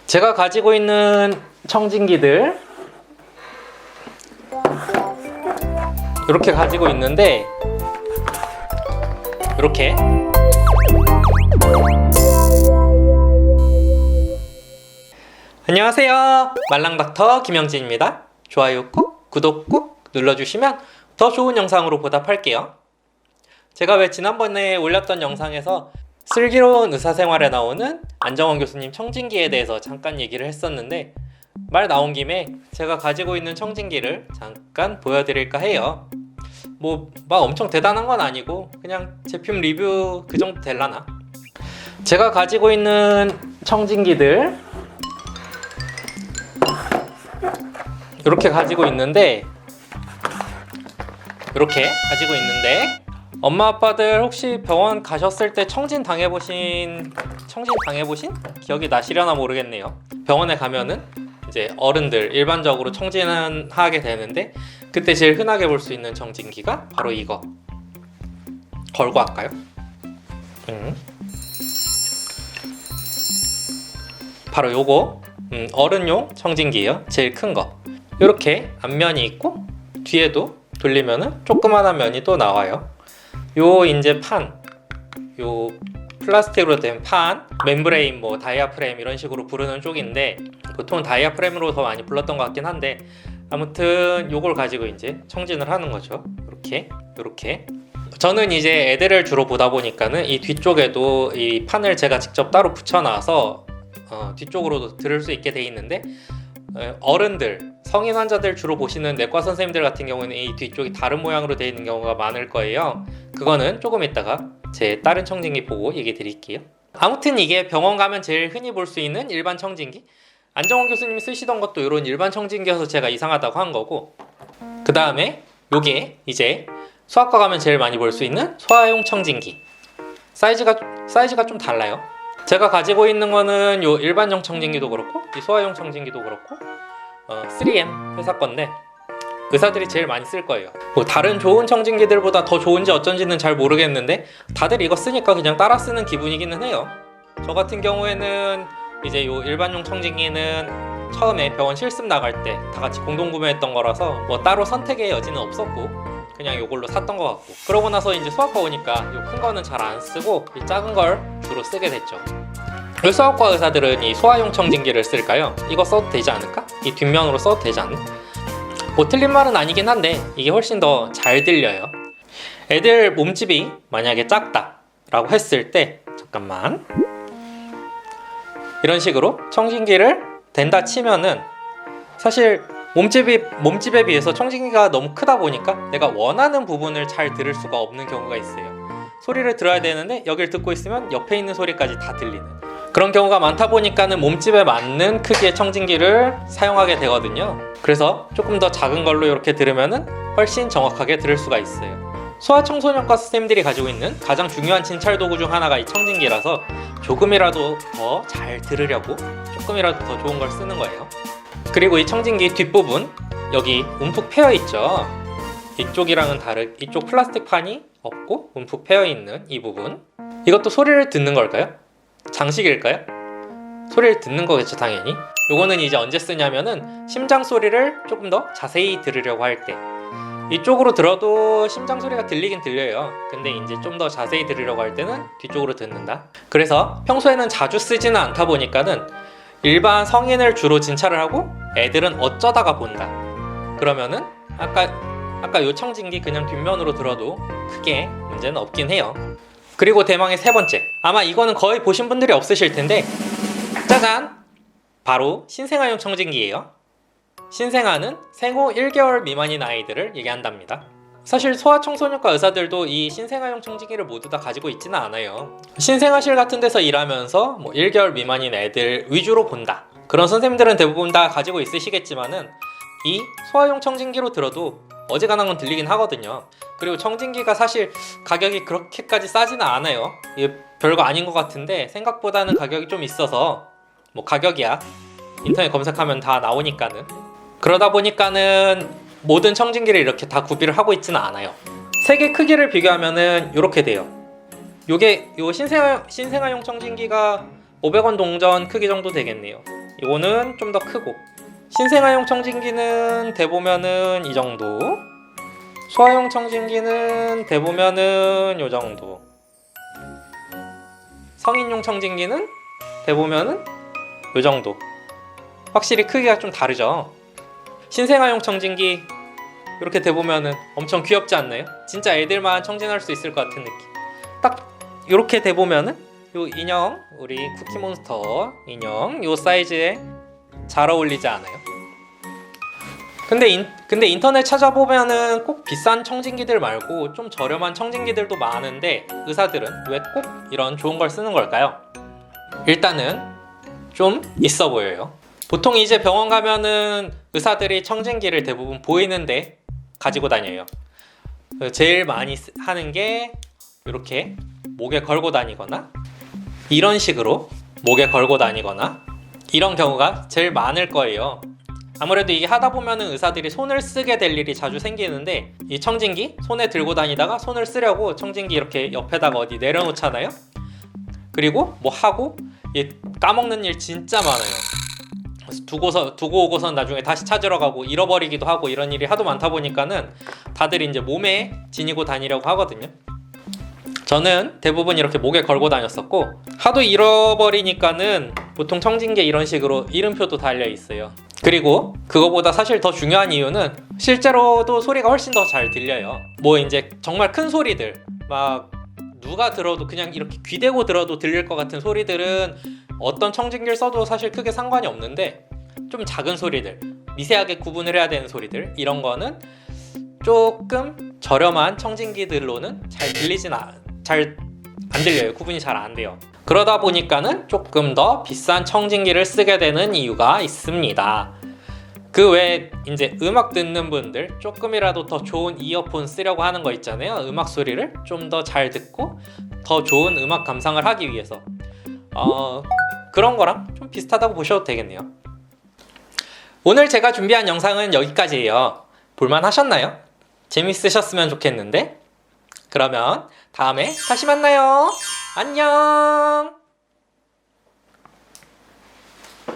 제가 가지고 있는 청진기들 이렇게 가지고 있는데, 이렇게 안녕하세요, 말랑닥터 김영진입니다. 좋아요 꾹, 구독 꾹 눌러주시면 더 좋은 영상으로 보답할게요. 제가 왜 지난번에 올렸던 영상에서 슬기로운 의사생활에 나오는 안정원 교수님 청진기에 대해서 잠깐 얘기를 했었는데, 말 나온 김에 제가 가지고 있는 청진기를 잠깐 보여드릴까 해요. 막 엄청 대단한 건 아니고 그냥 제품 리뷰 그 정도 될라나. 제가 가지고 있는 청진기들 이렇게 가지고 있는데, 엄마 아빠들 혹시 병원 가셨을 때 청진 당해보신 기억이 나시려나 모르겠네요. 병원에 가면은 이제 어른들 일반적으로 청진은 하게 되는데, 그때 제일 흔하게 볼 수 있는 청진기가 바로 이거. 걸고 할까요? 바로 요거 어른용 청진기예요. 제일 큰 거. 이렇게 앞면이 있고 뒤에도 돌리면은 조그만한 면이 또 나와요. 요 이제 요 플라스틱으로 된 판, 멤브레인, 다이아프램 이런 식으로 부르는 쪽인데, 보통 다이아프램으로 더 많이 불렀던 것 같긴 한데, 아무튼 요걸 가지고 이제 청진을 하는 거죠. 이렇게. 저는 이제 애들을 주로 보다 보니까는 이 뒤쪽에도 이 판을 제가 직접 따로 붙여놔서 뒤쪽으로도 들을 수 있게 돼 있는데, 어른들, 성인 환자들 주로 보시는 내과 선생님들 같은 경우는 이 뒤쪽이 다른 모양으로 되어 있는 경우가 많을 거예요. 그거는 조금 이따가 제 다른 청진기 보고 얘기 드릴게요. 아무튼 이게 병원 가면 제일 흔히 볼 수 있는 일반 청진기, 안정원 교수님이 쓰시던 것도 이런 일반 청진기여서 제가 이상하다고 한 거고, 그 다음에 요게 이제 소아과 가면 제일 많이 볼 수 있는 소아용 청진기. 사이즈가 좀 달라요. 제가 가지고 있는 거는 요 일반용 청진기도 그렇고 이 소아용 청진기도 그렇고 3M 회사 건데, 의사들이 제일 많이 쓸 거예요. 다른 좋은 청진기들보다 더 좋은지 어쩐지는 잘 모르겠는데, 다들 이거 쓰니까 그냥 따라 쓰는 기분이기는 해요. 저 같은 경우에는 이제 요 일반용 청진기는 처음에 병원 실습 나갈 때 다 같이 공동 구매했던 거라서 따로 선택의 여지는 없었고 그냥 요걸로 샀던 것 같고, 그러고 나서 이제 소아과 오니까 요 큰 거는 잘 안 쓰고 이 작은 걸 주로 쓰게 됐죠. 왜 소아과 의사들은 이 소아용 청진기를 쓸까요? 이거 써도 되지 않을까? 이 뒷면으로 써도 되지 않나? 틀린 말은 아니긴 한데 이게 훨씬 더 잘 들려요. 애들 몸집이 만약에 작다 라고 했을 때, 잠깐만, 이런 식으로 청진기를 댄다 치면은 사실 몸집에 비해서 청진기가 너무 크다 보니까 내가 원하는 부분을 잘 들을 수가 없는 경우가 있어요. 소리를 들어야 되는데 여길 듣고 있으면 옆에 있는 소리까지 다 들리는 그런 경우가 많다 보니까는 몸집에 맞는 크기의 청진기를 사용하게 되거든요. 그래서 조금 더 작은 걸로 이렇게 들으면은 훨씬 정확하게 들을 수가 있어요. 소아청소년과 선생님들이 가지고 있는 가장 중요한 진찰 도구 중 하나가 이 청진기라서 조금이라도 더 잘 들으려고 조금이라도 더 좋은 걸 쓰는 거예요. 그리고 이 청진기 뒷부분, 여기 움푹 패여 있죠. 이쪽이랑은 이쪽 플라스틱 판이 없고 움푹 패여 있는 이 부분, 이것도 소리를 듣는 걸까요? 장식일까요? 소리를 듣는 거겠죠, 당연히. 요거는 이제 언제 쓰냐면은 심장 소리를 조금 더 자세히 들으려고 할 때, 이쪽으로 들어도 심장 소리가 들리긴 들려요. 근데 이제 좀 더 자세히 들으려고 할 때는 뒤쪽으로 듣는다. 그래서 평소에는 자주 쓰지는 않다 보니까는 일반 성인을 주로 진찰을 하고 애들은 어쩌다가 본다. 그러면은 아까 요 청진기 그냥 뒷면으로 들어도 크게 문제는 없긴 해요. 그리고 대망의 세 번째, 아마 이거는 거의 보신 분들이 없으실 텐데, 짜잔! 바로 신생아용 청진기예요. 신생아는 생후 1개월 미만인 아이들을 얘기한답니다. 사실 소아청소년과 의사들도 이 신생아용 청진기를 모두 다 가지고 있지는 않아요. 신생아실 같은 데서 일하면서 1개월 미만인 애들 위주로 본다, 그런 선생님들은 대부분 다 가지고 있으시겠지만은 이 소아용 청진기로 들어도 어지간한 건 들리긴 하거든요. 그리고 청진기가 사실 가격이 그렇게까지 싸지는 않아요. 이게 별거 아닌 것 같은데 생각보다는 가격이 좀 있어서, 가격이야 인터넷 검색하면 다 나오니까는, 그러다 보니까는 모든 청진기를 이렇게 다 구비를 하고 있지는 않아요. 세 개 크기를 비교하면은 이렇게 돼요. 요게 요 신생아용 청진기가 500원 동전 크기 정도 되겠네요. 이거는 좀 더 크고, 신생아용 청진기는 대보면은 이 정도, 소아용 청진기는 대보면은 요 정도, 성인용 청진기는 대보면은 요 정도. 확실히 크기가 좀 다르죠. 신생아용 청진기 이렇게 대보면은 엄청 귀엽지 않나요? 진짜 애들만 청진할 수 있을 것 같은 느낌. 딱 이렇게 대보면은 요 인형, 우리 쿠키몬스터 인형 요 사이즈에 잘 어울리지 않아요? 근데 인터넷 찾아보면은 꼭 비싼 청진기들 말고 좀 저렴한 청진기들도 많은데 의사들은 왜 꼭 이런 좋은 걸 쓰는 걸까요? 일단은 좀 있어 보여요. 보통 이제 병원 가면은 의사들이 청진기를 대부분 보이는데 가지고 다녀요. 제일 많이 하는 게 이렇게 목에 걸고 다니거나, 이런 식으로 목에 걸고 다니거나, 이런 경우가 제일 많을 거예요. 아무래도 이게 하다 보면은 의사들이 손을 쓰게 될 일이 자주 생기는데, 이 청진기 손에 들고 다니다가 손을 쓰려고 청진기 이렇게 옆에다가 어디 내려놓잖아요. 그리고 뭐 하고 까먹는 일 진짜 많아요. 두고 오고선 나중에 다시 찾으러 가고 잃어버리기도 하고, 이런 일이 하도 많다 보니까는 다들 이제 몸에 지니고 다니려고 하거든요. 저는 대부분 이렇게 목에 걸고 다녔었고, 하도 잃어버리니까는 보통 청진기에 이런 식으로 이름표도 달려 있어요. 그리고 그거보다 사실 더 중요한 이유는 실제로도 소리가 훨씬 더 잘 들려요. 뭐 이제 정말 큰 소리들, 막 누가 들어도 그냥 이렇게 귀대고 들어도 들릴 것 같은 소리들은 어떤 청진기를 써도 사실 크게 상관이 없는데, 좀 작은 소리들, 미세하게 구분을 해야 되는 소리들, 이런 거는 조금 저렴한 청진기들로는 잘 안 들려요. 구분이 잘 안 돼요. 그러다 보니까는 조금 더 비싼 청진기를 쓰게 되는 이유가 있습니다. 그 외에 이제 음악 듣는 분들, 조금이라도 더 좋은 이어폰 쓰려고 하는 거 있잖아요. 음악 소리를 좀 더 잘 듣고 더 좋은 음악 감상을 하기 위해서, 그런 거랑 좀 비슷하다고 보셔도 되겠네요. 오늘 제가 준비한 영상은 여기까지예요. 볼만 하셨나요? 재밌으셨으면 좋겠는데? 그러면 다음에 다시 만나요. 안녕.